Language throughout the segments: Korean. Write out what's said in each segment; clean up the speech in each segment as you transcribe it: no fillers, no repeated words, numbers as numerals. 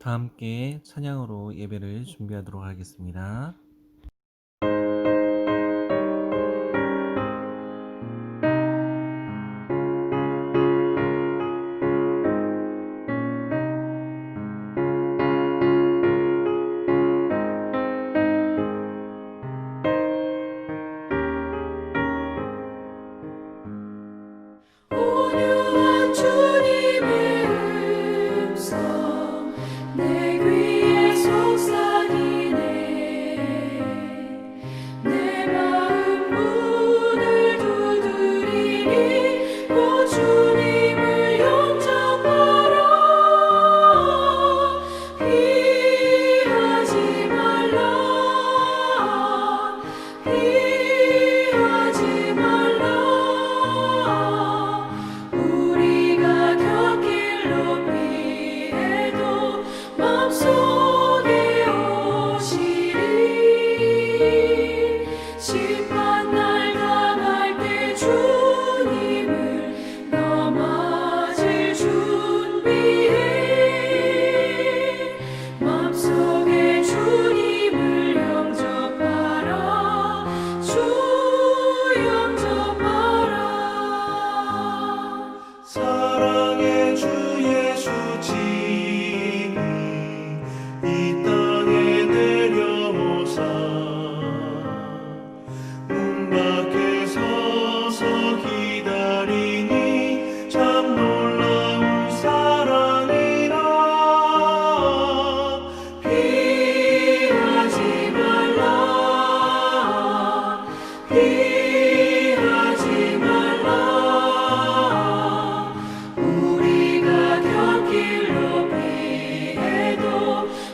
다 함께 찬양으로 예배를 준비하도록 하겠습니다. 온유한 주님의 음성 내 귀에 속삭이네. 내 마음 문을 두드리니 곧 주님을 영접하라. 피하지 말라. 피하지 말라. 우리가 곁길로 피해도 맘속에 오시리. 심판날 당할 때 주님을 넘어질 준비해. 맘속에 주님을 영접하라. 주 영접하라. 사랑의 주 예수 짐이 이 땅에 내려오사 문 밖에 서서 기다리니 참 놀라운 사랑이라. 피하지 말라. 피하지 말라. 우리가 곁길로 피해도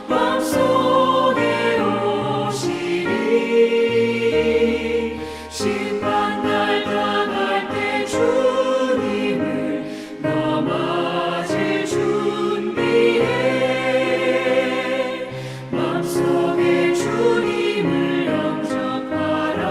맘속에 오시리. 심판날 당할 때 주님을 넘어질 준비해. 맘속에 주님을 영접하라.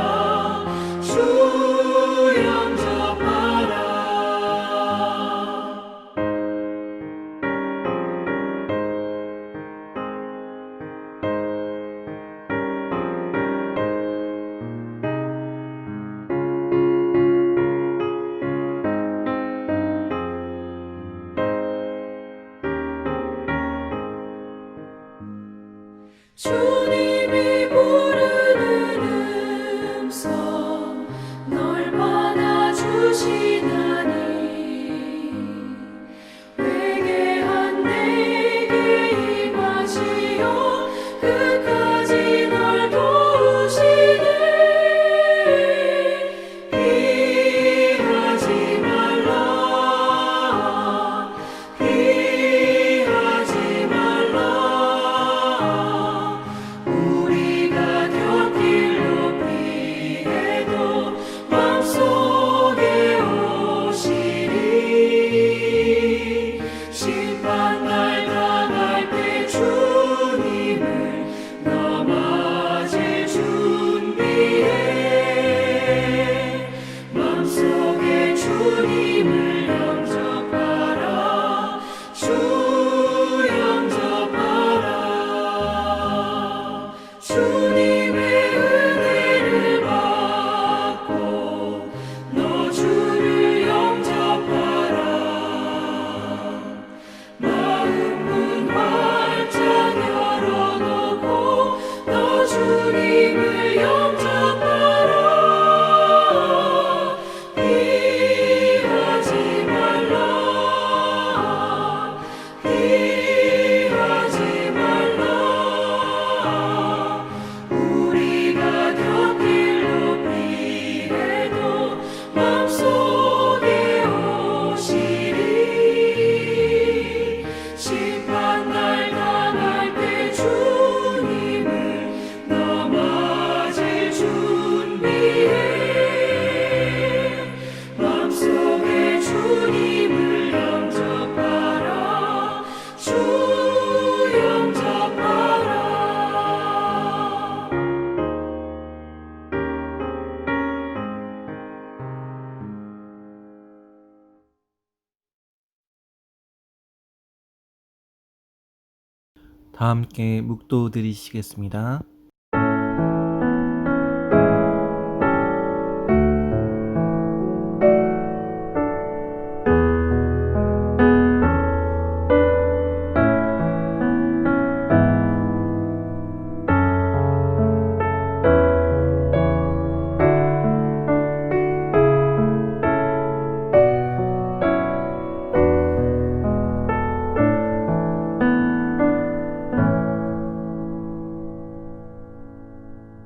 다 함께 묵도 드리시겠습니다.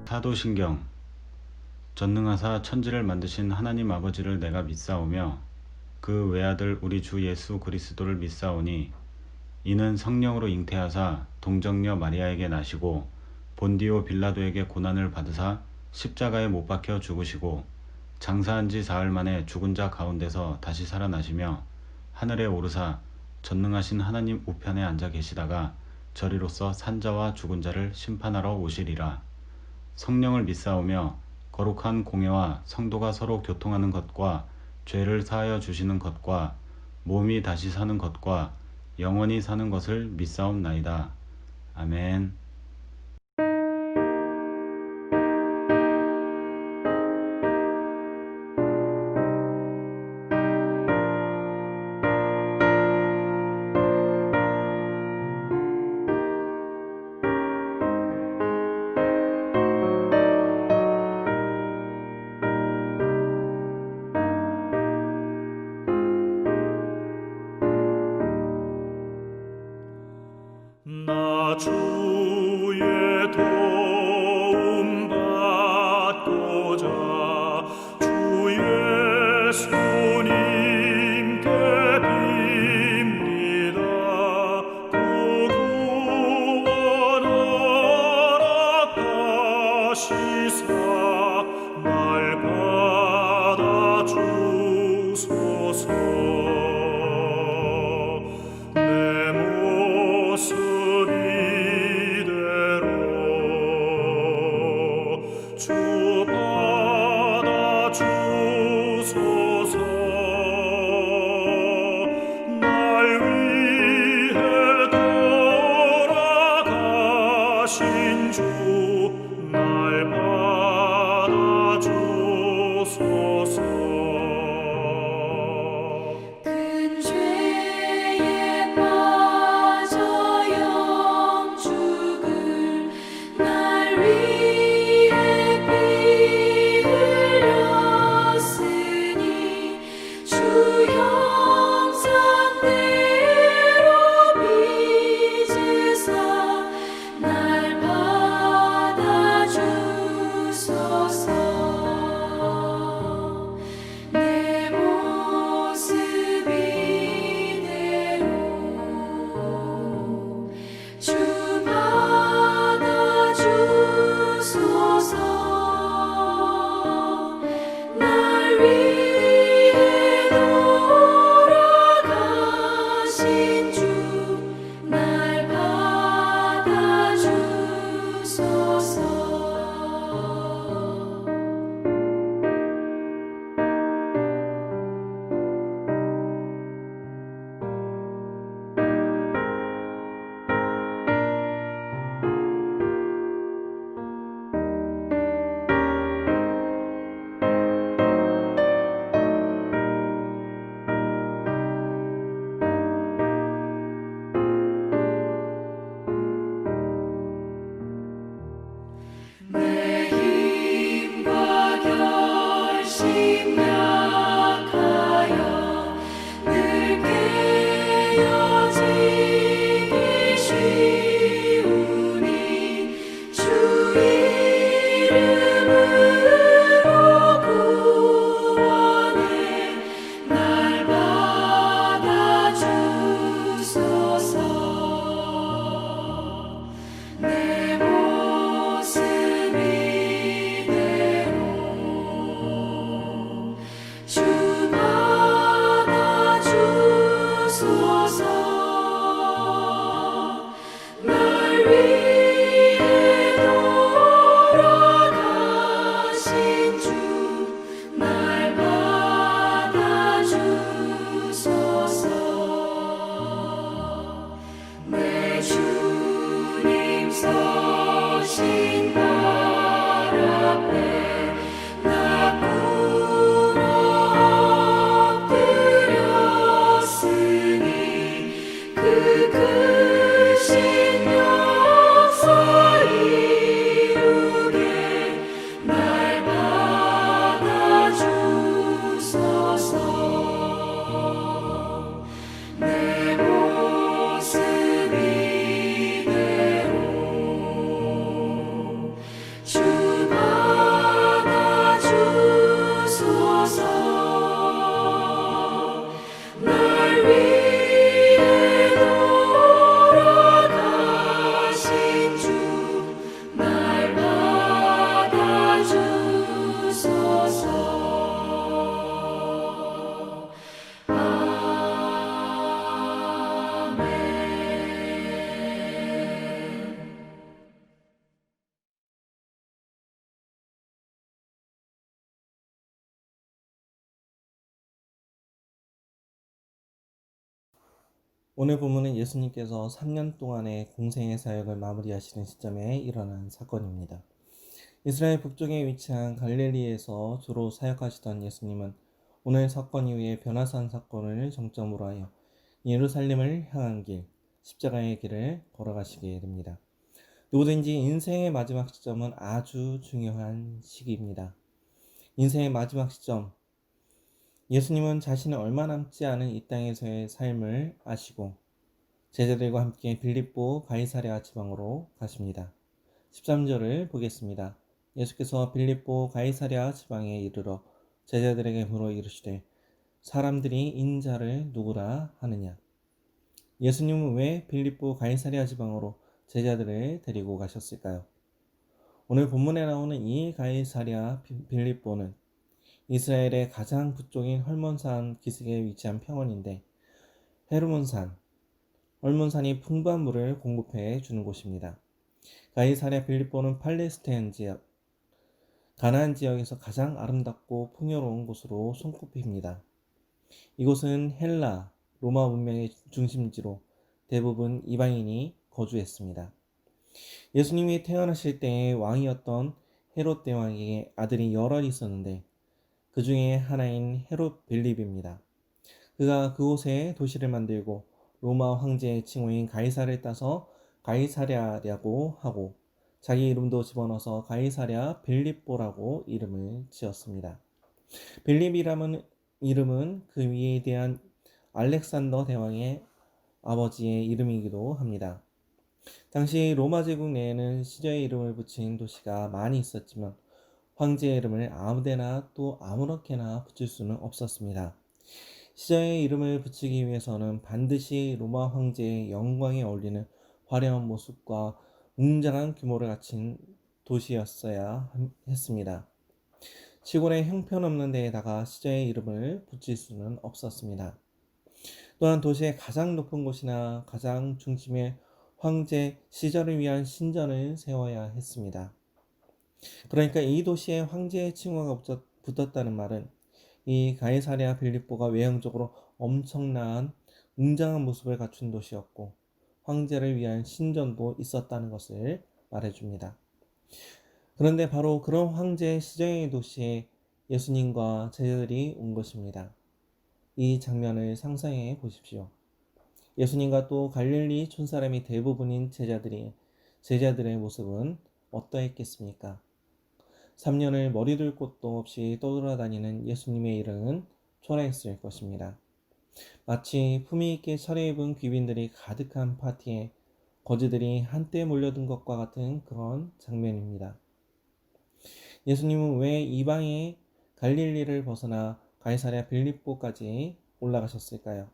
사도신경. 전능하사 천지를 만드신 하나님 아버지를 내가 믿사오며 그 외아들 우리 주 예수 그리스도를 믿사오니 이는 성령으로 잉태하사 동정녀 마리아에게 나시고 본디오 빌라도에게 고난을 받으사 십자가에 못 박혀 죽으시고 장사한 지 사흘 만에 죽은 자 가운데서 다시 살아나시며 하늘에 오르사 전능하신 하나님 우편에 앉아 계시다가 저리로서 산자와 죽은 자를 심판하러 오시리라. 성령을 믿사오며 거룩한 공예와 성도가 서로 교통하는 것과 죄를 사하여 주시는 것과 몸이 다시 사는 것과 영원히 사는 것을 믿사옵나이다. 아멘. 나 주의 도움 받고자 주 예수님께 빕니다. 그 구원하라 하시사 날 받아 주소서. 내 모습 이대로 주 받아 주소서. 날 위해 돌아가신 주 날 받아 주소서. 큰 죄에 빠져 영죽을 날 위해 오늘 본문은 예수님께서 3년 동안의 공생의 사역을 마무리하시는 시점에 일어난 사건입니다. 이스라엘 북쪽에 위치한 갈릴리에서 주로 사역하시던 예수님은 오늘 사건 이후에 변화산 사건을 정점으로 하여 예루살렘을 향한 길, 십자가의 길을 걸어가시게 됩니다. 누구든지 인생의 마지막 시점은 아주 중요한 시기입니다. 인생의 마지막 시점, 예수님은 자신의 얼마 남지 않은 이 땅에서의 삶을 아시고 제자들과 함께 빌립보 가이사랴 지방으로 가십니다. 13절을 보겠습니다. 예수께서 빌립보 가이사랴 지방에 이르러 제자들에게 물어 이르시되 사람들이 인자를 누구라 하느냐. 예수님은 왜 빌립보 가이사랴 지방으로 제자들을 데리고 가셨을까요? 오늘 본문에 나오는 이 가이사랴 빌립보는 이스라엘의 가장 북쪽인 헐몬산 기슭에 위치한 평원인데 헤르몬산, 헐몬산이 풍부한 물을 공급해 주는 곳입니다. 가이사랴 빌립보는 팔레스타인 지역, 가나안 지역에서 가장 아름답고 풍요로운 곳으로 손꼽힙니다. 이곳은 헬라, 로마 문명의 중심지로 대부분 이방인이 거주했습니다. 예수님이 태어나실 때의 왕이었던 헤롯 대왕에게 아들이 여럿 있었는데 그 중에 하나인 헤롯 빌립입니다. 그가 그곳에 도시를 만들고 로마 황제의 칭호인 가이사를 따서 가이사랴라고 하고 자기 이름도 집어넣어서 가이사랴 빌립보라고 이름을 지었습니다. 빌립이라는 이름은 그 위에 대한 알렉산더 대왕의 아버지의 이름이기도 합니다. 당시 로마 제국 내에는 시저의 이름을 붙인 도시가 많이 있었지만 황제의 이름을 아무데나 또 아무렇게나 붙일 수는 없었습니다. 시저의 이름을 붙이기 위해서는 반드시 로마 황제의 영광에 어울리는 화려한 모습과 웅장한 규모를 갖춘 도시였어야 했습니다. 시골의 형편없는 데에다가 시저의 이름을 붙일 수는 없었습니다. 또한 도시의 가장 높은 곳이나 가장 중심에 황제 시저를 위한 신전을 세워야 했습니다. 그러니까 이 도시에 황제의 칭호가 붙었다는 말은 이 가이사랴 빌립보가 외형적으로 엄청난 웅장한 모습을 갖춘 도시였고 황제를 위한 신전도 있었다는 것을 말해줍니다. 그런데 바로 그런 황제 시저의 도시에 예수님과 제자들이 온 것입니다. 이 장면을 상상해 보십시오. 예수님과 또 갈릴리 촌사람이 대부분인 제자들의 모습은 어떠했겠습니까? 3년을 머리둘 곳도 없이 떠돌아다니는 예수님의 일은 초라했을 것입니다. 마치 품위 있게 차려입은 귀빈들이 가득한 파티에 거지들이 한때 몰려든 것과 같은 그런 장면입니다. 예수님은 왜 이방의 갈릴리를 벗어나 가이사랴 빌립보까지 올라가셨을까요?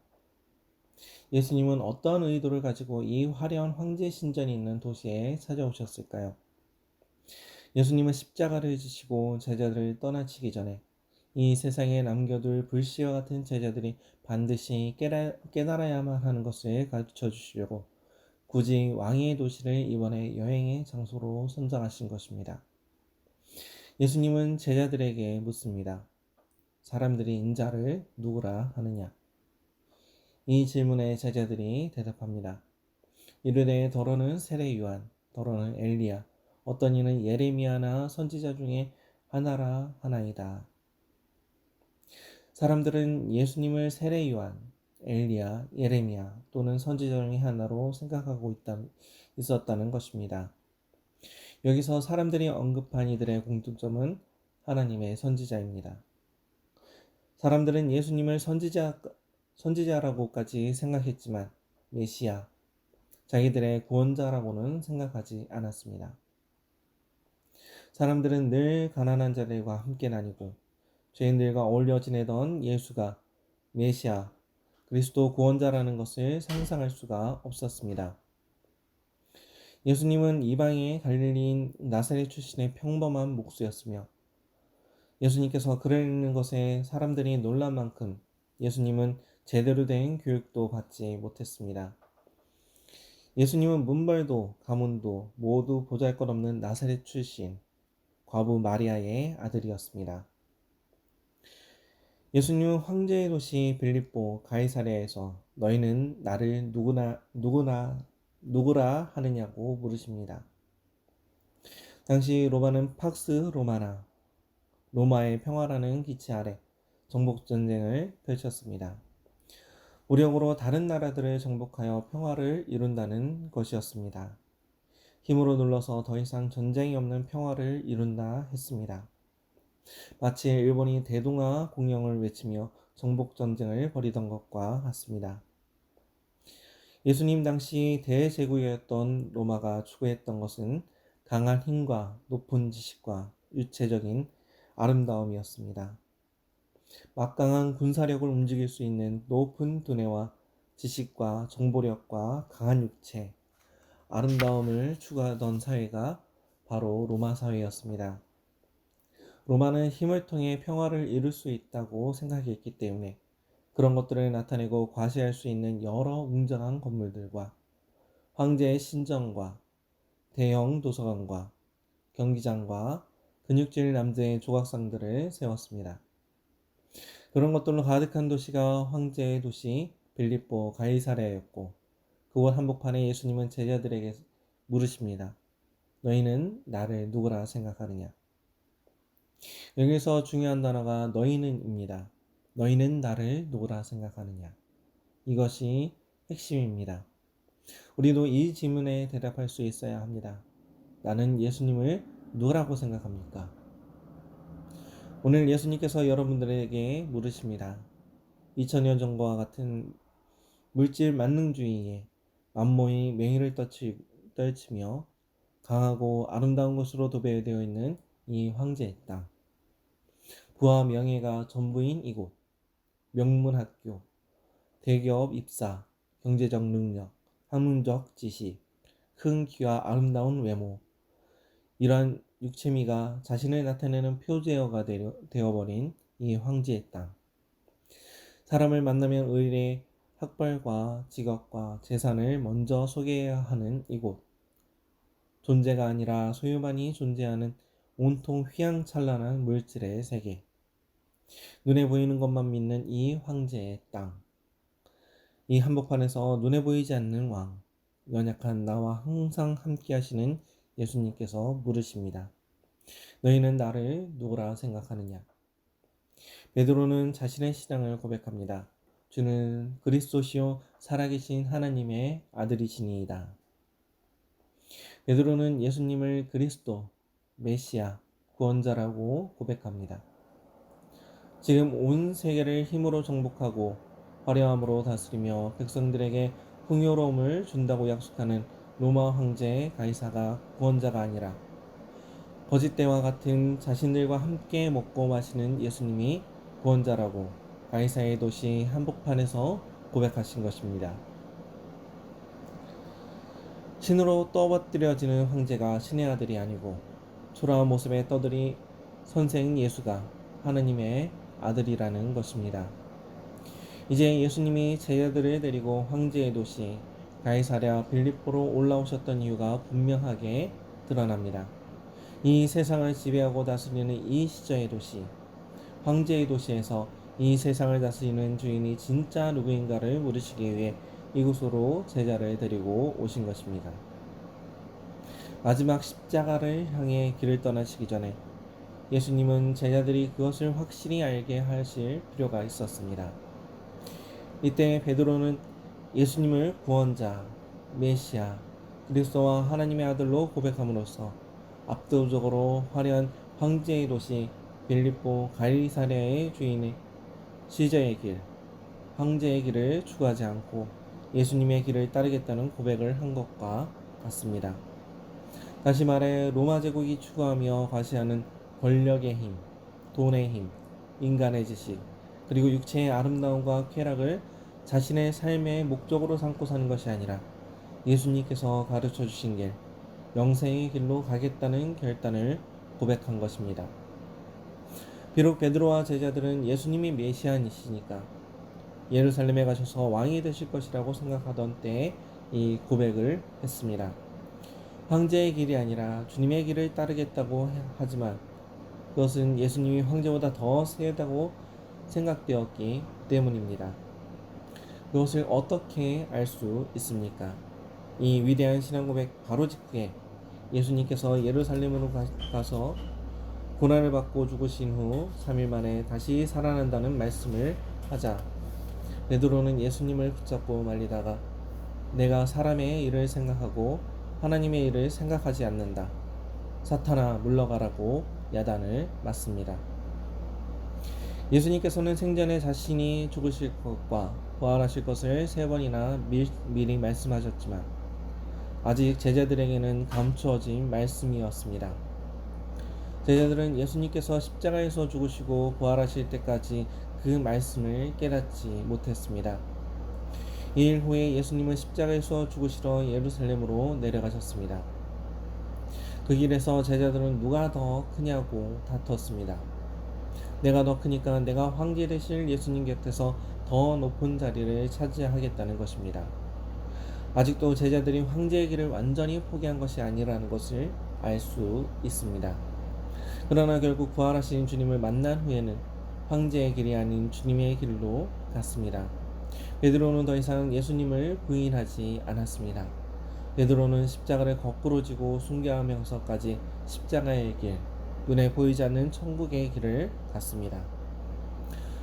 예수님은 어떤 의도를 가지고 이 화려한 황제 신전이 있는 도시에 찾아오셨을까요? 예수님은 십자가를 지시고 제자들을 떠나치기 전에 이 세상에 남겨둘 불씨와 같은 제자들이 반드시 깨달아야만 하는 것을 가르쳐 주시려고 굳이 왕의 도시를 이번에 여행의 장소로 선정하신 것입니다. 예수님은 제자들에게 묻습니다. 사람들이 인자를 누구라 하느냐? 이 질문에 제자들이 대답합니다. 이르되 더러는 세례 요한, 더러는 엘리야, 어떤 이는 예레미야나 선지자 중에 하나라 하나이다. 사람들은 예수님을 세례 요한, 엘리야, 예레미야 또는 선지자 중에 하나로 생각하고 있었다는 것입니다. 여기서 사람들이 언급한 이들의 공통점은 하나님의 선지자입니다. 사람들은 예수님을 선지자라고까지 생각했지만 메시아, 자기들의 구원자라고는 생각하지 않았습니다. 사람들은 늘 가난한 자들과 함께 다니고 죄인들과 어울려 지내던 예수가 메시아, 그리스도 구원자라는 것을 상상할 수가 없었습니다. 예수님은 이방의 갈릴리인 나사렛 출신의 평범한 목수였으며 예수님께서 그러는 것에 사람들이 놀란 만큼 예수님은 제대로 된 교육도 받지 못했습니다. 예수님은 문벌도 가문도 모두 보잘것없는 나사렛 출신 과부 마리아의 아들이었습니다. 예수님은 황제의 도시 빌립보 가이사랴에서 너희는 나를 누구라 하느냐고 물으십니다. 당시 로마는 팍스 로마나 로마의 평화라는 기치 아래 정복 전쟁을 펼쳤습니다. 무력으로 다른 나라들을 정복하여 평화를 이룬다는 것이었습니다. 힘으로 눌러서 더 이상 전쟁이 없는 평화를 이룬다 했습니다. 마치 일본이 대동아 공영을 외치며 정복 전쟁을 벌이던 것과 같습니다. 예수님 당시 대제국이었던 로마가 추구했던 것은 강한 힘과 높은 지식과 유체적인 아름다움이었습니다. 막강한 군사력을 움직일 수 있는 높은 두뇌와 지식과 정보력과 강한 육체, 아름다움을 추구하던 사회가 바로 로마 사회였습니다. 로마는 힘을 통해 평화를 이룰 수 있다고 생각했기 때문에 그런 것들을 나타내고 과시할 수 있는 여러 웅장한 건물들과 황제의 신전과 대형 도서관과 경기장과 근육질 남자의 조각상들을 세웠습니다. 그런 것들로 가득한 도시가 황제의 도시 빌립보 가이사랴였고 그곳 한복판에 예수님은 제자들에게 물으십니다. 너희는 나를 누구라 생각하느냐? 여기서 중요한 단어가 너희는입니다. 너희는 나를 누구라 생각하느냐? 이것이 핵심입니다. 우리도 이 질문에 대답할 수 있어야 합니다. 나는 예수님을 누구라고 생각합니까? 오늘 예수님께서 여러분들에게 물으십니다. 2000년 전과 같은 물질 만능주의에 만몬이 맹위를 떨치며 강하고 아름다운 것으로 도배되어 있는 이 황제의 땅, 부와 명예가 전부인 이곳, 명문학교, 대기업 입사, 경제적 능력, 학문적 지식, 큰 키와 아름다운 외모, 이러한 육체미가 자신을 나타내는 표제어가 되어버린 이 황제의 땅. 사람을 만나면 의뢰 학벌과 직업과 재산을 먼저 소개해야 하는 이곳. 존재가 아니라 소유만이 존재하는 온통 휘황찬란한 물질의 세계. 눈에 보이는 것만 믿는 이 황제의 땅. 이 한복판에서 눈에 보이지 않는 왕, 연약한 나와 항상 함께 하시는 예수님께서 물으십니다. 너희는 나를 누구라 생각하느냐? 베드로는 자신의 신앙을 고백합니다. 주는 그리스도시요 살아계신 하나님의 아들이시니이다. 베드로는 예수님을 그리스도, 메시아, 구원자라고 고백합니다. 지금 온 세계를 힘으로 정복하고 화려함으로 다스리며 백성들에게 풍요로움을 준다고 약속하는 로마 황제 가이사가 구원자가 아니라 거짓대와 같은 자신들과 함께 먹고 마시는 예수님이 구원자라고 가이사의 도시 한복판에서 고백하신 것입니다. 신으로 떠받들여지는 황제가 신의 아들이 아니고 초라한 모습에 떠들이 선생 예수가 하느님의 아들이라는 것입니다. 이제 예수님이 제자들을 데리고 황제의 도시 가이사랴 빌립보로 올라오셨던 이유가 분명하게 드러납니다. 이 세상을 지배하고 다스리는 이 시저의 도시, 황제의 도시에서 이 세상을 다스리는 주인이 진짜 누구인가를 물으시기 위해 이곳으로 제자를 데리고 오신 것입니다. 마지막 십자가를 향해 길을 떠나시기 전에 예수님은 제자들이 그것을 확실히 알게 하실 필요가 있었습니다. 이때 베드로는 예수님을 구원자, 메시아, 그리스도와 하나님의 아들로 고백함으로써 압도적으로 화려한 황제의 도시 빌립보 가이사랴의 주인의 시저의 길, 황제의 길을 추구하지 않고 예수님의 길을 따르겠다는 고백을 한 것과 같습니다. 다시 말해 로마 제국이 추구하며 과시하는 권력의 힘, 돈의 힘, 인간의 지식, 그리고 육체의 아름다움과 쾌락을 자신의 삶의 목적으로 삼고 사는 것이 아니라 예수님께서 가르쳐 주신 길, 영생의 길로 가겠다는 결단을 고백한 것입니다. 비록 베드로와 제자들은 예수님이 메시아이시니까 예루살렘에 가셔서 왕이 되실 것이라고 생각하던 때에 이 고백을 했습니다. 황제의 길이 아니라 주님의 길을 따르겠다고 하지만 그것은 예수님이 황제보다 더 세다고 생각되었기 때문입니다. 그것을 어떻게 알 수 있습니까? 이 위대한 신앙 고백 바로 직후에 예수님께서 예루살렘으로 가서 고난을 받고 죽으신 후 3일 만에 다시 살아난다는 말씀을 하자 베드로는 예수님을 붙잡고 말리다가 내가 사람의 일을 생각하고 하나님의 일을 생각하지 않는다. 사탄아 물러가라고 야단을 맞습니다. 예수님께서는 생전에 자신이 죽으실 것과 부활하실 것을 3번이나 미리 말씀하셨지만 아직 제자들에게는 감추어진 말씀이었습니다. 제자들은 예수님께서 십자가에서 죽으시고 부활하실 때까지 그 말씀을 깨닫지 못했습니다. 2일 후에 예수님은 십자가에서 죽으시러 예루살렘으로 내려가셨습니다. 그 길에서 제자들은 누가 더 크냐고 다퉜습니다. 내가 더 크니까 내가 황제 되실 예수님 곁에서 더 높은 자리를 차지하겠다는 것입니다. 아직도 제자들이 황제의 길을 완전히 포기한 것이 아니라는 것을 알 수 있습니다. 그러나 결국 부활하신 주님을 만난 후에는 황제의 길이 아닌 주님의 길로 갔습니다. 베드로는 더 이상 예수님을 부인하지 않았습니다. 베드로는 십자가를 거꾸로 지고 순교하면서까지 십자가의 길, 눈에 보이지 않는 천국의 길을 갔습니다.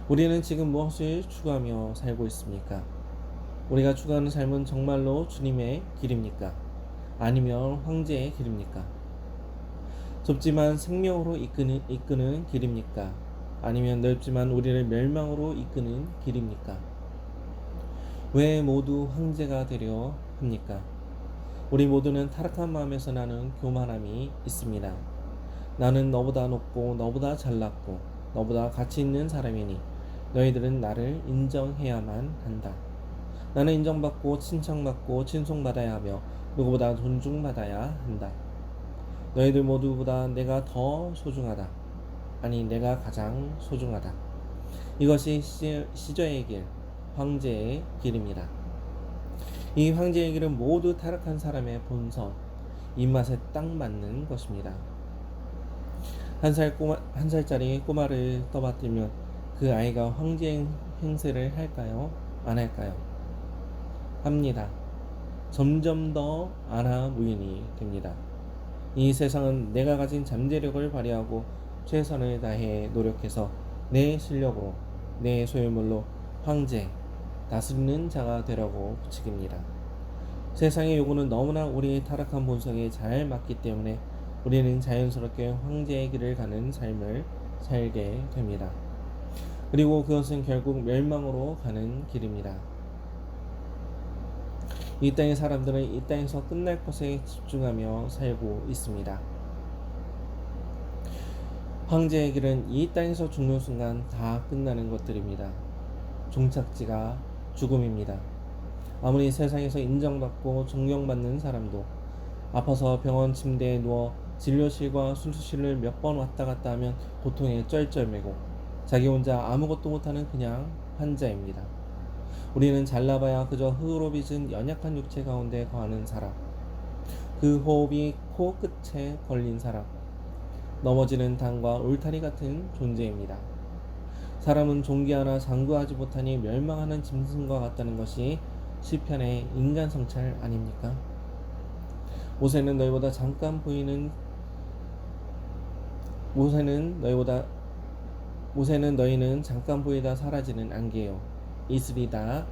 우리는 지금 무엇을 추구하며 살고 있습니까? 우리가 추구하는 삶은 정말로 주님의 길입니까? 아니면 황제의 길입니까? 좁지만 생명으로 이끄는 길입니까? 아니면 넓지만 우리를 멸망으로 이끄는 길입니까? 왜 모두 황제가 되려 합니까? 우리 모두는 타락한 마음에서 나는 교만함이 있습니다. 나는 너보다 높고 너보다 잘났고 너보다 가치 있는 사람이니 너희들은 나를 인정해야만 한다. 나는 인정받고 칭찬받고 칭송받아야 하며 누구보다 존중받아야 한다. 너희들 모두보다 내가 더 소중하다. 아니 내가 가장 소중하다. 이것이 시저의 길, 황제의 길입니다. 이 황제의 길은 모두 타락한 사람의 본성, 입맛에 딱 맞는 것입니다. 한 살짜리 꼬마를 떠받들면 그 아이가 황제 행세를 할까요? 안 할까요? 합니다. 점점 더 아나무인이 됩니다. 이 세상은 내가 가진 잠재력을 발휘하고 최선을 다해 노력해서 내 실력으로 내 소유물로 황제, 다스리는 자가 되라고 부추깁니다. 세상의 요구는 너무나 우리의 타락한 본성에 잘 맞기 때문에 우리는 자연스럽게 황제의 길을 가는 삶을 살게 됩니다. 그리고 그것은 결국 멸망으로 가는 길입니다. 이 땅의 사람들은 이 땅에서 끝날 것에 집중하며 살고 있습니다. 황제의 길은 이 땅에서 죽는 순간 다 끝나는 것들입니다. 종착지가 죽음입니다. 아무리 세상에서 인정받고 존경받는 사람도 아파서 병원 침대에 누워 진료실과 수술실을 몇 번 왔다 갔다 하면 고통에 쩔쩔매고 자기 혼자 아무것도 못하는 그냥 환자입니다. 우리는 잘나봐야 그저 흙으로 빚은 연약한 육체 가운데 거하는 사람, 그 호흡이 코 끝에 걸린 사람, 넘어지는 당과 울타리 같은 존재입니다. 사람은 존귀하나 장구하지 못하니 멸망하는 짐승과 같다는 것이 시편의 인간 성찰 아닙니까? 모세는 너희는 잠깐 보이다 사라지는 안개요 이슬이다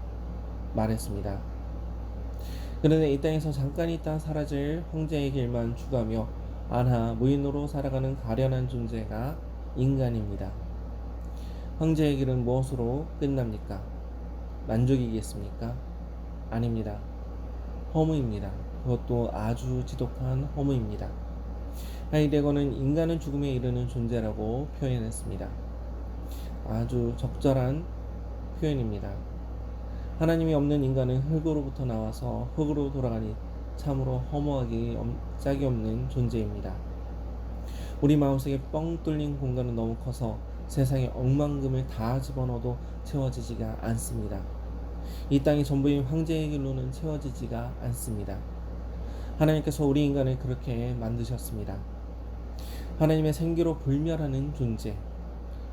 말했습니다. 그런데 이 땅에서 잠깐 있다 사라질 황제의 길만 추구하며 안하 무인으로 살아가는 가련한 존재가 인간입니다. 황제의 길은 무엇으로 끝납니까? 만족이겠습니까? 아닙니다. 허무입니다. 그것도 아주 지독한 허무입니다. 하이데거는 인간은 죽음에 이르는 존재라고 표현했습니다. 아주 적절한 표현입니다. 하나님이 없는 인간은 흙으로부터 나와서 흙으로 돌아가니 참으로 허무하기 짝이 없는 존재입니다. 우리 마음속에 뻥 뚫린 공간은 너무 커서 세상의 억만금을 다 집어넣어도 채워지지가 않습니다. 이 땅이 전부인 황제의 길로는 채워지지가 않습니다. 하나님께서 우리 인간을 그렇게 만드셨습니다. 하나님의 생기로 불멸하는 존재,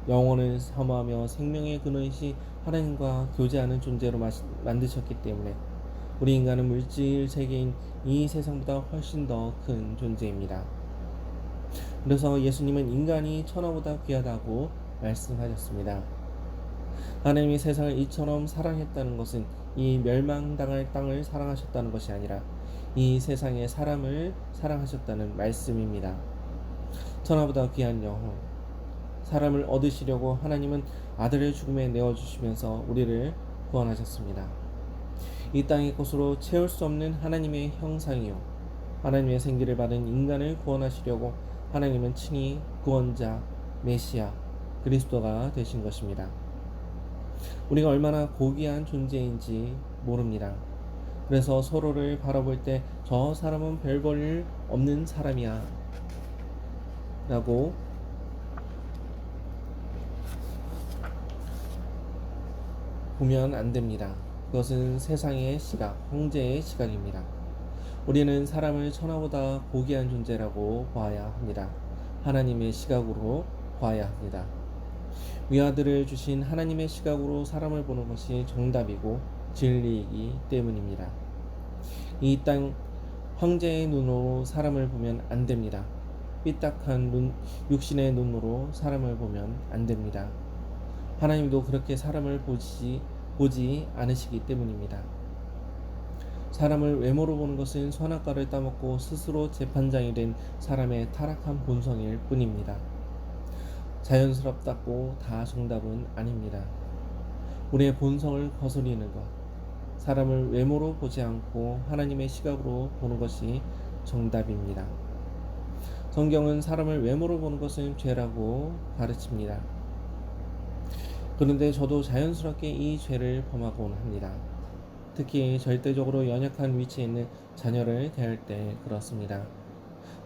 영혼을 사모하며 생명의 근원이신 하나님과 교제하는 존재로 만드셨기 때문에 우리 인간은 물질 세계인 이 세상보다 훨씬 더 큰 존재입니다. 그래서 예수님은 인간이 천하보다 귀하다고 말씀하셨습니다. 하나님이 세상을 이처럼 사랑했다는 것은 이 멸망당할 땅을 사랑하셨다는 것이 아니라 이 세상의 사람을 사랑하셨다는 말씀입니다. 천하보다 귀한 영혼, 사람을 얻으시려고 하나님은 아들을 죽음에 내어주시면서 우리를 구원하셨습니다. 이 땅의 것으로 채울 수 없는 하나님의 형상이요 하나님의 생기를 받은 인간을 구원하시려고 하나님은 친히 구원자, 메시아, 그리스도가 되신 것입니다. 우리가 얼마나 고귀한 존재인지 모릅니다. 그래서 서로를 바라볼 때 저 사람은 별 볼 일 없는 사람이야 라고 보면 안 됩니다. 그것은 세상의 시각, 황제의 시각입니다. 우리는 사람을 천하보다 고귀한 존재라고 봐야 합니다. 하나님의 시각으로 봐야 합니다. 위아들을 주신 하나님의 시각으로 사람을 보는 것이 정답이고 진리이기 때문입니다. 이 땅 황제의 눈으로 사람을 보면 안 됩니다. 삐딱한 육신의 눈으로 사람을 보면 안 됩니다. 하나님도 그렇게 사람을 보지 않으시기 때문입니다. 사람을 외모로 보는 것은 선악과를 따먹고 스스로 재판장이 된 사람의 타락한 본성일 뿐입니다. 자연스럽다고 다 정답은 아닙니다. 우리의 본성을 거스리는 것, 사람을 외모로 보지 않고 하나님의 시각으로 보는 것이 정답입니다. 성경은 사람을 외모로 보는 것은 죄라고 가르칩니다. 그런데 저도 자연스럽게 이 죄를 범하곤 합니다. 특히 절대적으로 연약한 위치에 있는 자녀를 대할 때 그렇습니다.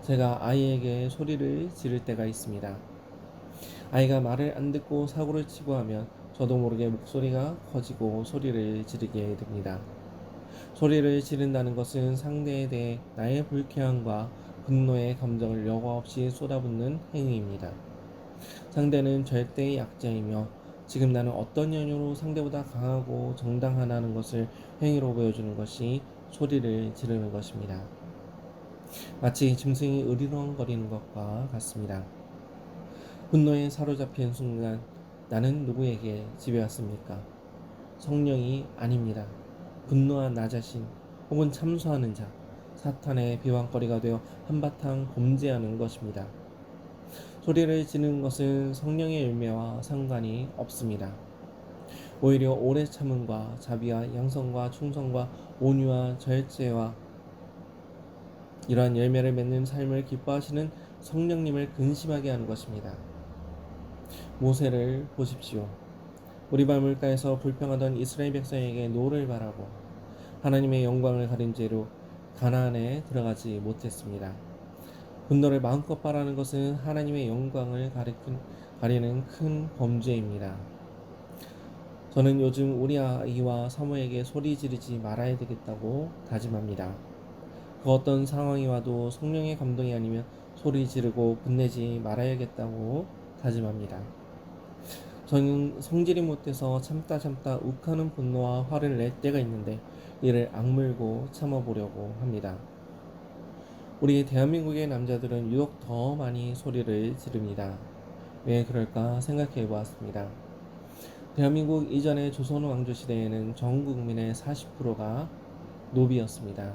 제가 아이에게 소리를 지를 때가 있습니다. 아이가 말을 안 듣고 사고를 치고 하면 저도 모르게 목소리가 커지고 소리를 지르게 됩니다. 소리를 지른다는 것은 상대에 대해 나의 불쾌함과 분노의 감정을 여과 없이 쏟아붓는 행위입니다. 상대는 절대의 약자이며 지금 나는 어떤 연유로 상대보다 강하고 정당하다는 것을 행위로 보여주는 것이 소리를 지르는 것입니다. 마치 짐승이 으리렁거리는 것과 같습니다. 분노에 사로잡힌 순간 나는 누구에게 지배왔습니까? 성령이 아닙니다. 분노한 나 자신 혹은 참소하는 자, 사탄의 비방거리가 되어 한바탕 범죄하는 것입니다. 소리를 지르는 것은 성령의 열매와 상관이 없습니다. 오히려 오래 참음과 자비와 양성과 충성과 온유와 절제와 이러한 열매를 맺는 삶을 기뻐하시는 성령님을 근심하게 하는 것입니다. 모세를 보십시오. 오리발 물가에서 불평하던 이스라엘 백성에게 노를 바라고 하나님의 영광을 가린 죄로 가나안에 들어가지 못했습니다. 분노를 마음껏 바라는 것은 하나님의 영광을 가리는 큰 범죄입니다. 저는 요즘 우리 아이와 사모에게 소리 지르지 말아야 되겠다고 다짐합니다. 그 어떤 상황이 와도 성령의 감동이 아니면 소리 지르고 분내지 말아야겠다고 다짐합니다. 저는 성질이 못돼서 참다 욱하는 분노와 화를 낼 때가 있는데 이를 악물고 참아보려고 합니다. 우리 대한민국의 남자들은 유독 더 많이 소리를 지릅니다. 왜 그럴까 생각해 보았습니다. 대한민국 이전의 조선 왕조 시대에는 전 국민의 40%가 노비였습니다.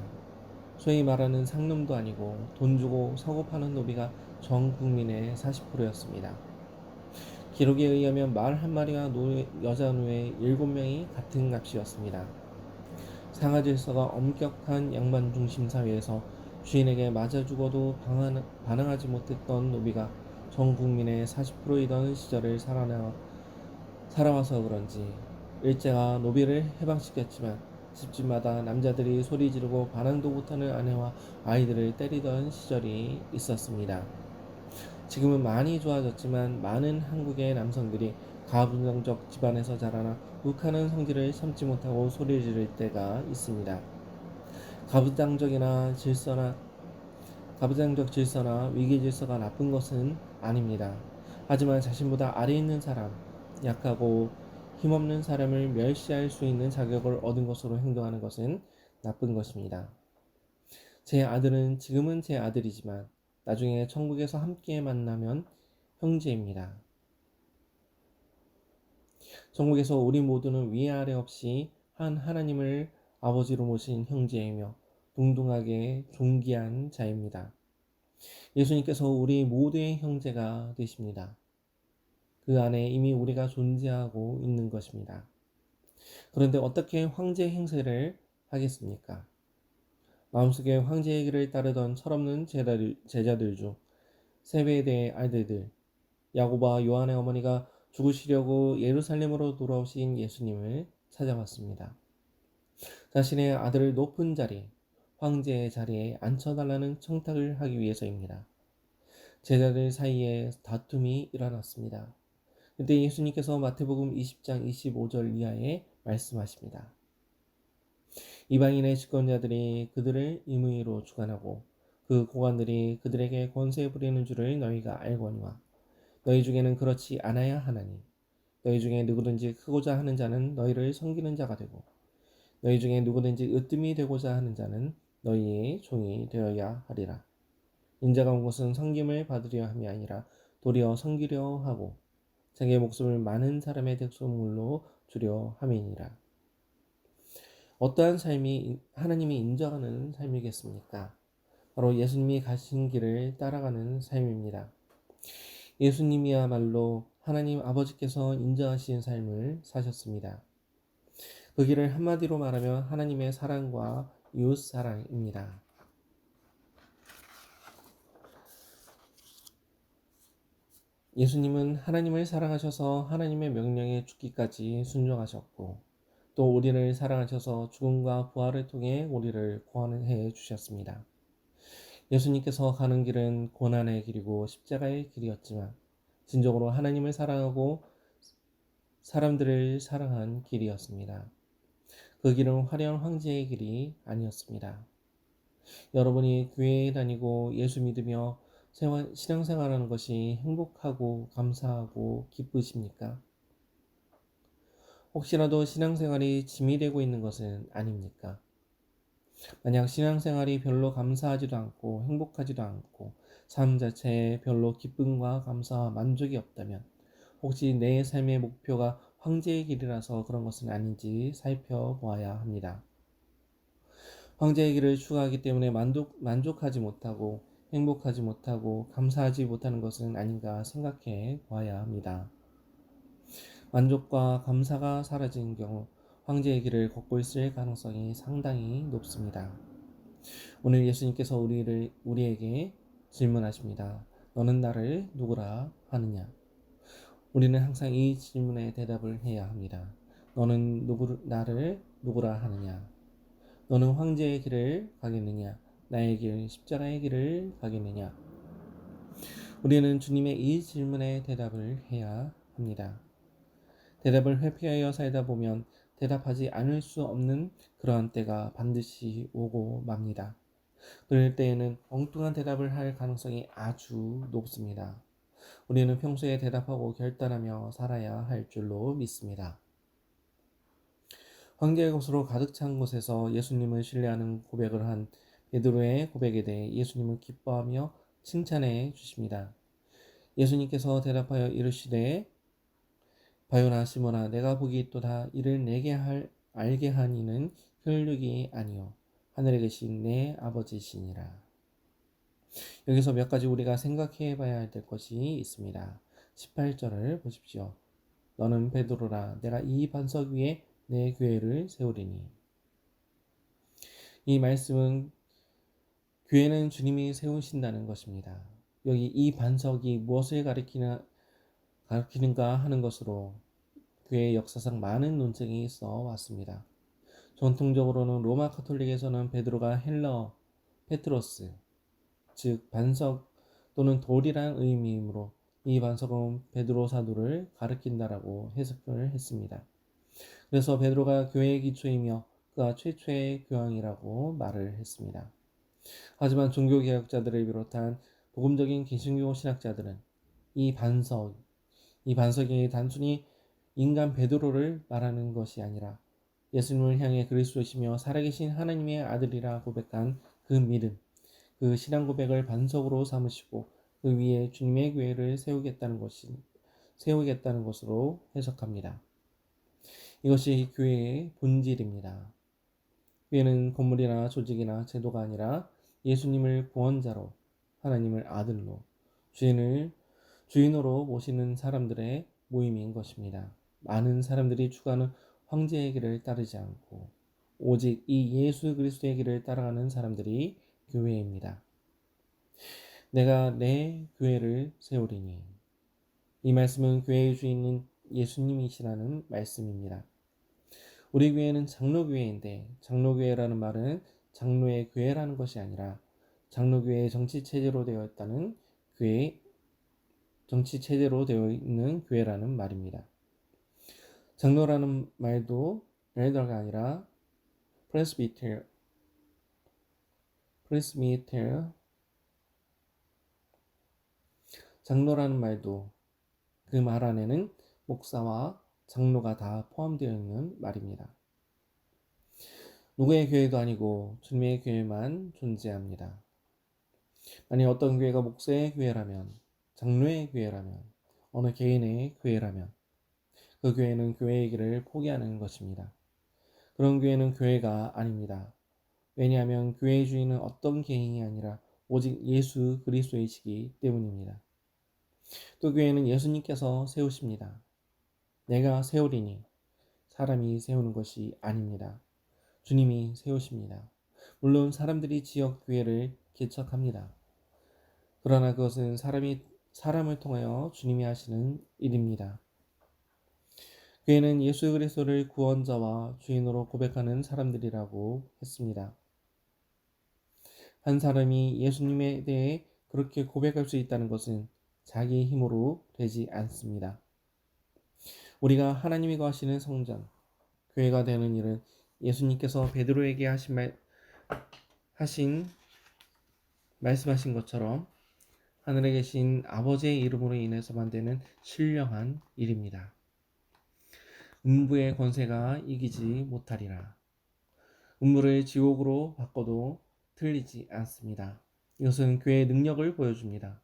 소위 말하는 상놈도 아니고 돈 주고 사고 파는 노비가 전 국민의 40%였습니다. 기록에 의하면 말 한마리와 여자 노예 7명이 같은 값이었습니다. 상하 질서가 엄격한 양반 중심 사회에서 주인에게 맞아 죽어도 반항하지 못했던 노비가 전 국민의 40%이던 시절을 살아와서 그런지 일제가 노비를 해방시켰지만 집집마다 남자들이 소리 지르고 반항도 못하는 아내와 아이들을 때리던 시절이 있었습니다. 지금은 많이 좋아졌지만 많은 한국의 남성들이 가부장적 집안에서 자라나 욱하는 성질을 참지 못하고 소리 지를 때가 있습니다. 가부장적 질서나 위기 질서가 나쁜 것은 아닙니다. 하지만 자신보다 아래 있는 사람, 약하고 힘없는 사람을 멸시할 수 있는 자격을 얻은 것으로 행동하는 것은 나쁜 것입니다. 제 아들은 지금은 제 아들이지만 나중에 천국에서 함께 만나면 형제입니다. 천국에서 우리 모두는 위아래 없이 한 하나님을 아버지로 모신 형제이며 동등하게 존귀한 자입니다. 예수님께서 우리 모두의 형제가 되십니다. 그 안에 이미 우리가 존재하고 있는 것입니다. 그런데 어떻게 황제 행세를 하겠습니까? 마음속에 황제의 길을 따르던 철없는 제자들 중 세베대의 아들들 야고보와 요한의 어머니가 죽으시려고 예루살렘으로 돌아오신 예수님을 찾아왔습니다. 자신의 아들을 높은 자리, 황제의 자리에 앉혀달라는 청탁을 하기 위해서입니다. 제자들 사이에 다툼이 일어났습니다. 그때 예수님께서 마태복음 20장 25절 이하에 말씀하십니다. 이방인의 집권자들이 그들을 임의로 주관하고 그 고관들이 그들에게 권세 부리는 줄을 너희가 알거니와 너희 중에는 그렇지 않아야 하나니 너희 중에 누구든지 크고자 하는 자는 너희를 섬기는 자가 되고 너희 중에 누구든지 으뜸이 되고자 하는 자는 너희의 종이 되어야 하리라. 인자가 온 것은 섬김을 받으려 함이 아니라 도리어 섬기려 하고 자기의 목숨을 많은 사람의 대속물로 주려 함이니라. 어떠한 삶이 하나님이 인정하는 삶이겠습니까? 바로 예수님이 가신 길을 따라가는 삶입니다. 예수님이야말로 하나님 아버지께서 인정하신 삶을 사셨습니다. 그 길을 한마디로 말하면 하나님의 사랑과 이웃 사랑입니다. 예수님은 하나님을 사랑하셔서 하나님의 명령에 죽기까지 순종하셨고 또 우리를 사랑하셔서 죽음과 부활을 통해 우리를 구원해 주셨습니다. 예수님께서 가는 길은 고난의 길이고 십자가의 길이었지만 진정으로 하나님을 사랑하고 사람들을 사랑한 길이었습니다. 그 길은 화려한 황제의 길이 아니었습니다. 여러분이 교회에 다니고 예수 믿으며 신앙생활하는 것이 행복하고 감사하고 기쁘십니까? 혹시라도 신앙생활이 짐이 되고 있는 것은 아닙니까? 만약 신앙생활이 별로 감사하지도 않고 행복하지도 않고 삶 자체에 별로 기쁨과 감사와 만족이 없다면 혹시 내 삶의 목표가 황제의 길이라서 그런 것은 아닌지 살펴보아야 합니다. 황제의 길을 추구하기 때문에 만족하지 못하고 행복하지 못하고 감사하지 못하는 것은 아닌가 생각해 보아야 합니다. 만족과 감사가 사라진 경우 황제의 길을 걷고 있을 가능성이 상당히 높습니다. 오늘 예수님께서 우리에게 질문하십니다. 너는 나를 누구라 하느냐? 우리는 항상 이 질문에 대답을 해야 합니다. 너는 나를 누구라 하느냐? 너는 황제의 길을 가겠느냐? 나의 길, 십자가의 길을 가겠느냐? 우리는 주님의 이 질문에 대답을 해야 합니다. 대답을 회피하여 살다 보면 대답하지 않을 수 없는 그러한 때가 반드시 오고 맙니다. 그럴 때에는 엉뚱한 대답을 할 가능성이 아주 높습니다. 우리는 평소에 대답하고 결단하며 살아야 할 줄로 믿습니다. 황제의 것으로 가득 찬 곳에서 예수님을 신뢰하는 고백을 한 베드로의 고백에 대해 예수님은 기뻐하며 칭찬해 주십니다. 예수님께서 대답하여 이르시되 바요나 시몬아 내가 보기 있도다 이를 내게 알게 한 이는 혈육이 아니요 하늘에 계신 내 아버지시니라. 여기서 몇 가지 우리가 생각해 봐야 될 것이 있습니다. 18절을 보십시오. 너는 베드로라 내가 이 반석 위에 내 교회를 세우리니. 이 말씀은 교회는 주님이 세우신다는 것입니다. 여기 이 반석이 무엇을 가르치는가 하는 것으로 교회의 역사상 많은 논쟁이 있어 왔습니다. 전통적으로는 로마 카톨릭에서는 베드로가 헬러 페트로스 즉 반석 또는 돌이란 의미이므로 이 반석은 베드로 사도를 가리킨다라고 해석을 했습니다. 그래서 베드로가 교회의 기초이며 그가 최초의 교황이라고 말을 했습니다. 하지만 종교개혁자들을 비롯한 복음적인 개신교 신학자들은 이 반석, 이 반석이 단순히 인간 베드로를 말하는 것이 아니라 예수님을 향해 그리스도시며 살아계신 하나님의 아들이라 고백한 그 믿음, 그 신앙 고백을 반석으로 삼으시고 그 위에 주님의 교회를 세우겠다는 것으로 해석합니다. 이것이 교회의 본질입니다. 교회는 건물이나 조직이나 제도가 아니라 예수님을 구원자로, 하나님을 아들로, 주인으로 모시는 사람들의 모임인 것입니다. 많은 사람들이 추구하는 황제의 길을 따르지 않고 오직 이 예수 그리스도의 길을 따라가는 사람들이 교회입니다. 내가 내 교회를 세우리니. 이 말씀은 교회의 주인은 예수님이시라는 말씀입니다. 우리 교회는 장로교회인데 장로교회라는 말은 장로의 교회라는 것이 아니라 장로교회의 정치체제로 되어 있는 교회라는 말입니다. 장로라는 말도 엘더가 아니라 프레스비테르, 장로라는 말도 그 말 안에는 목사와 장로가 다 포함되어 있는 말입니다. 누구의 교회도 아니고 주님의 교회만 존재합니다. 만약 어떤 교회가 목사의 교회라면, 장로의 교회라면, 어느 개인의 교회라면 그 교회는 교회의 길을 포기하는 것입니다. 그런 교회는 교회가 아닙니다. 왜냐하면 교회의 주인은 어떤 개인이 아니라 오직 예수 그리스도이시기 때문입니다. 또 교회는 예수님께서 세우십니다. 내가 세우리니 사람이 세우는 것이 아닙니다. 주님이 세우십니다. 물론 사람들이 지역 교회를 개척합니다. 그러나 그것은 사람을 통하여 주님이 하시는 일입니다. 교회는 예수 그리스도를 구원자와 주인으로 고백하는 사람들이라고 했습니다. 한 사람이 예수님에 대해 그렇게 고백할 수 있다는 것은 자기 힘으로 되지 않습니다. 우리가 하나님이 거하시는 성전, 교회가 되는 일은 예수님께서 베드로에게 말씀하신 것처럼 하늘에 계신 아버지의 이름으로 인해서만 되는 신령한 일입니다. 음부의 권세가 이기지 못하리라. 음부를 지옥으로 바꿔도 틀리지 않습니다. 이것은 교회의 능력을 보여줍니다.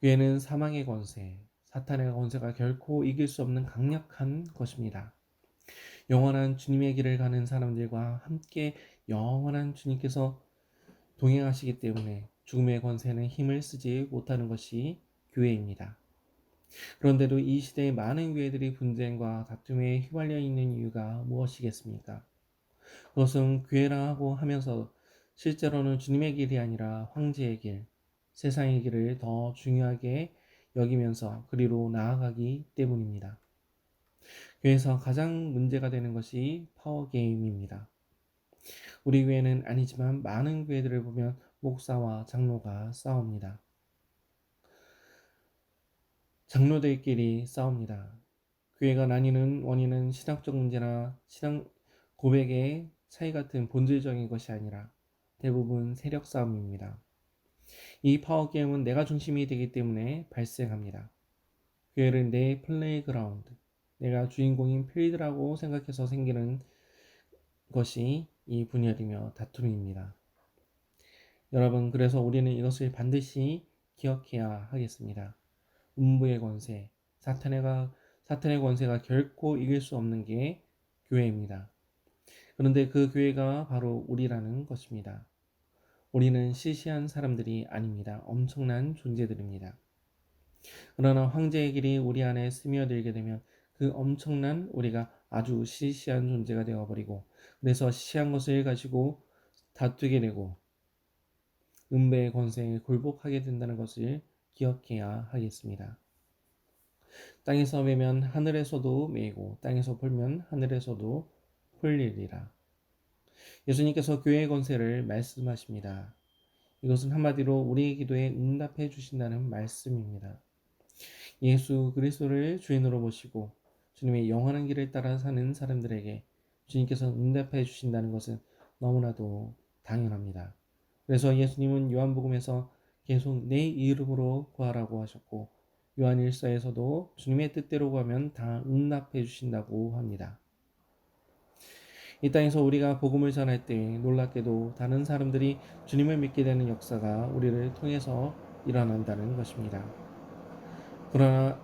교회는 사망의 권세, 사탄의 권세가 결코 이길 수 없는 강력한 것입니다. 영원한 주님의 길을 가는 사람들과 함께 영원한 주님께서 동행하시기 때문에 죽음의 권세는 힘을 쓰지 못하는 것이 교회입니다. 그런데도 이 시대의 많은 교회들이 분쟁과 다툼에 휘말려 있는 이유가 무엇이겠습니까? 그것은 교회라고 하면서 실제로는 주님의 길이 아니라 황제의 길, 세상의 길을 더 중요하게 여기면서 그리로 나아가기 때문입니다. 교회에서 가장 문제가 되는 것이 파워게임입니다. 우리 교회는 아니지만 많은 교회들을 보면 목사와 장로가 싸웁니다. 장로들끼리 싸웁니다. 교회가 나뉘는 원인은 신학적 문제나 신앙 고백의 차이 같은 본질적인 것이 아니라 대부분 세력 싸움입니다. 이 파워게임은 내가 중심이 되기 때문에 발생합니다. 교회를 내 플레이그라운드, 내가 주인공인 필드라고 생각해서 생기는 것이 이 분열이며 다툼입니다. 여러분, 그래서 우리는 이것을 반드시 기억해야 하겠습니다. 음부의 권세, 사탄의 권세가 결코 이길 수 없는 게 교회입니다. 그런데 그 교회가 바로 우리라는 것입니다. 우리는 시시한 사람들이 아닙니다. 엄청난 존재들입니다. 그러나 황제의 길이 우리 안에 스며들게 되면 그 엄청난 우리가 아주 시시한 존재가 되어버리고 그래서 시시한 것을 가지고 다투게 되고 음배의 권세에 굴복하게 된다는 것을 기억해야 하겠습니다. 땅에서 매면 하늘에서도 매이고 땅에서 풀면 하늘에서도 풀리리라. 예수님께서 교회의 권세를 말씀하십니다. 이것은 한마디로 우리의 기도에 응답해 주신다는 말씀입니다. 예수 그리스도를 주인으로 모시고 주님의 영원한 길을 따라 사는 사람들에게 주님께서 응답해 주신다는 것은 너무나도 당연합니다. 그래서 예수님은 요한복음에서 계속 내 이름으로 구하라고 하셨고 요한일서에서도 주님의 뜻대로 가면 다 응답해 주신다고 합니다. 이 땅에서 우리가 복음을 전할 때 놀랍게도 다른 사람들이 주님을 믿게 되는 역사가 우리를 통해서 일어난다는 것입니다. 그러나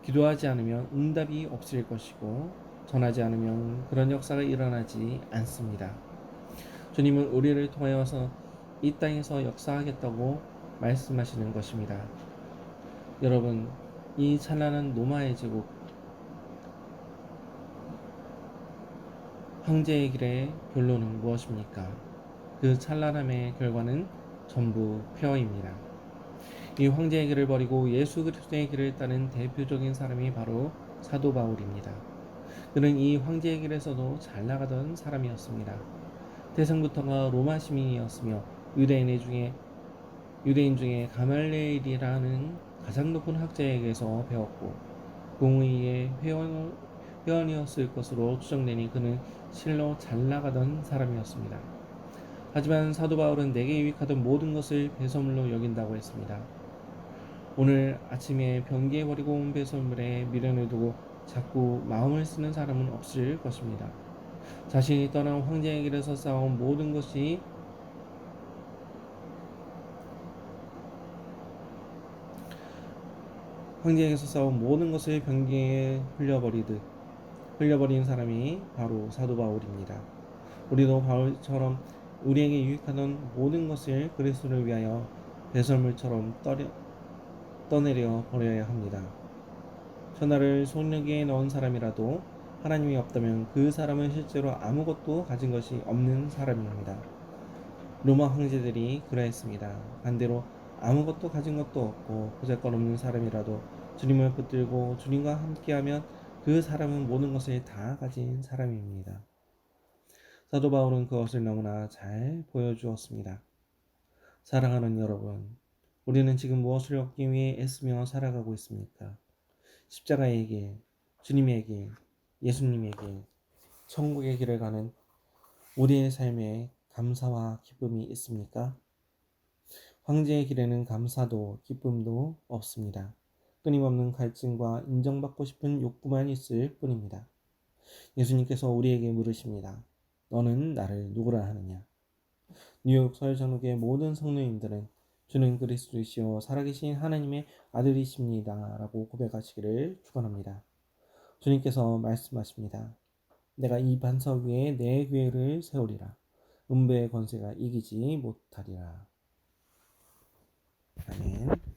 기도하지 않으면 응답이 없을 것이고 전하지 않으면 그런 역사가 일어나지 않습니다. 주님은 우리를 통하여서 이 땅에서 역사하겠다고 말씀하시는 것입니다. 여러분, 이 찬란한 노마의 제국, 황제의 길의 결론은 무엇입니까? 그 찬란함의 결과는 전부 폐허입니다. 이 황제의 길을 버리고 예수 그리스도의 길을 따른 대표적인 사람이 바로 사도 바울입니다. 그는 이 황제의 길에서도 잘 나가던 사람이었습니다. 태생부터가 로마 시민이었으며 유대인 중에 가말레일이라는 가장 높은 학자에게서 배웠고 공의의 회원이었을 것으로 추정되니 그는 실로 잘 나가던 사람이었습니다. 하지만 사도 바울은 내게 유익하던 모든 것을 배설물로 여긴다고 했습니다. 오늘 아침에 변기에 버리고 온 배설물에 미련을 두고 자꾸 마음을 쓰는 사람은 없을 것입니다. 자신이 떠난 황제의 길에서 쌓아온 모든 것이 황제에게서 쌓아온 모든 것을 변기에 흘려버린 사람이 바로 사도 바울입니다. 우리도 바울처럼 우리에게 유익하던 모든 것을 그리스도를 위하여 배설물처럼 떠내려 버려야 합니다. 천하를 손르기에 넣은 사람이라도 하나님이 없다면 그 사람은 실제로 아무것도 가진 것이 없는 사람입니다. 로마 황제들이 그러했습니다. 반대로 아무것도 가진 것도 없고 보잘것없는 사람이라도 주님을 붙들고 주님과 함께하면 그 사람은 모든 것을 다 가진 사람입니다. 사도 바울은 그것을 너무나 잘 보여주었습니다. 사랑하는 여러분, 우리는 지금 무엇을 얻기 위해 애쓰며 살아가고 있습니까? 십자가의 길, 주님의 길, 예수님의 길, 천국의 길을 가는 우리의 삶에 감사와 기쁨이 있습니까? 황제의 길에는 감사도 기쁨도 없습니다. 끊임없는 갈증과 인정받고 싶은 욕구만 있을 뿐입니다. 예수님께서 우리에게 물으십니다. 너는 나를 누구라 하느냐? 뉴욕 서울전국의 모든 성도님들은 주는 그리스도이시오 살아계신 하나님의 아들이십니다 라고 고백하시기를 축원합니다. 주님께서 말씀하십니다. 내가 이 반석 위에 내 교회를 세우리라. 음부의 권세가 이기지 못하리라. 아멘.